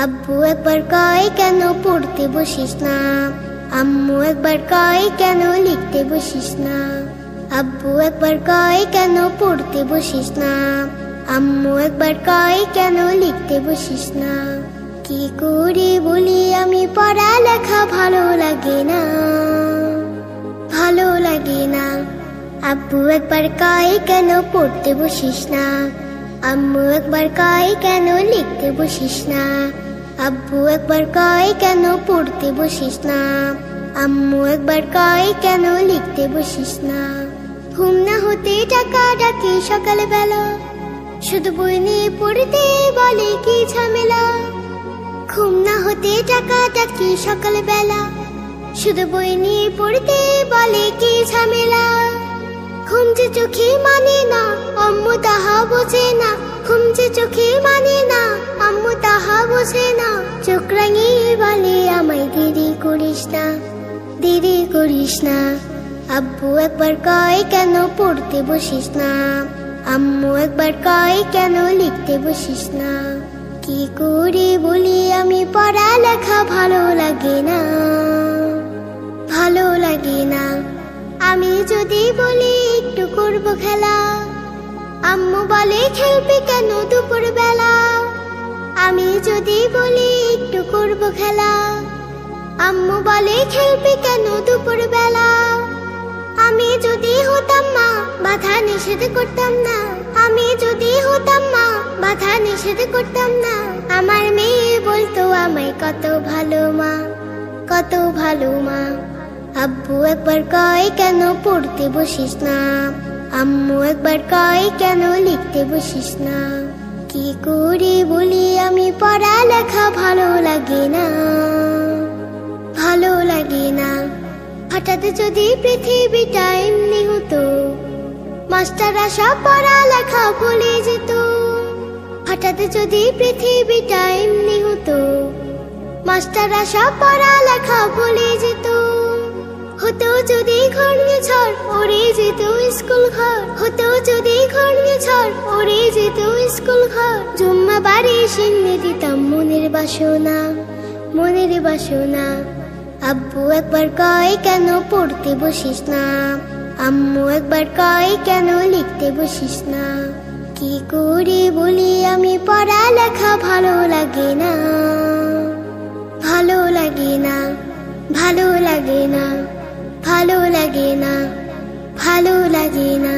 আব্বু একবার কয় কেন পড়তে বসিস না, আম্মু একবার কয় কেন লিখতে বসিস না। আব্বু একবার কয় কেন পড়তে বসিস না, আম্মু একবার কয় কেন লিখতে বসিস না। কি করে বলি আমি পড়ালেখা ভালো লাগে না, ভালো লাগে না। আব্বু একবার কয় কেন পড়তে বসিস না, আম্মু একবার কয় কেন লিখতে বসিস না। আব্বু একবার কয় কেন পড়তে বসিস না, আম্মু একবার কয় কেন লিখতে বসিস না। ঘুম না হতে টাকা ডাকি সকালবেলা, শুধু বই নিয়ে পড়তে বলে কি ঝামেলা। ঘুম না হতে টাকা ডাকি সকালবেলা, শুধু বই নিয়ে পড়তে বলে কি ঝামেলা। ঘুম যে চোখে মানে না, আম্মু তাহা বোঝে না। ঘুম যে চোখে মানে না, আম্মু তাহা বোঝে না। চোখ রাঙিয়ে বলে আমায় দেরি করিস না, দেরি করিস না। আব্বু একবার কয় কেন পড়তে বসিস না, আম্মু একবার কয় কেন লিখতে বসিস না। কি করে বলি আমি পড়ালেখা ভালো লাগে না, ভালো লাগে না। আমি যদি বলি একটু করব খেলা, আম্মু বলে খেলবে কেন দুপুর বেলা। আমি যদি বলি একটু করব খেলা, আম্মু বলে খেলবে কেন দুপুর বেলা। আমি যদি হতাম মা বাধা নিষেধ করতাম না, আমি যদি হতাম মা বাধা নিষেধ করতাম না। আমার মেয়ে বলতো আমায় কত ভালো মা, কত ভালো মা। আব্বু একবার কয় কেন পড়তে বসিস না, আম্মু একবার কয় কেন লিখতে বসিস না। কি করে বলি আমি পড়ালেখা ভালো লাগে না, ভালো লাগে না। হঠাৎ যদি পৃথিবীটা এমনি হতো, মাস্টাররা সব পড়ালেখা ভুলে যেত। হঠাৎ যদি পৃথিবীটা এমনি হতো, মাস্টাররা সব পড়ালেখা ভুলে যেত। হতো যদি ঘূর্ণিঝড় উড়ে যেত স্কুল ঘর, হতো যদি ঘূর্ণিঝড় উড়ে যেত স্কুল ঘর। জুম্মা বাড়ি সিন্নি দিতাম মনের বাসনা, মনের বাসনা। আব্বু একবার কয় কেন পড়তে বসিস না, আম্মু একবার কয় কেন লিখতে বসিস না। কি করে বলি আমি পড়ালেখা ভালো লাগে না, ভালো লাগে না, ভালো লাগে না, ভালো লাগে না, ভালো লাগে না।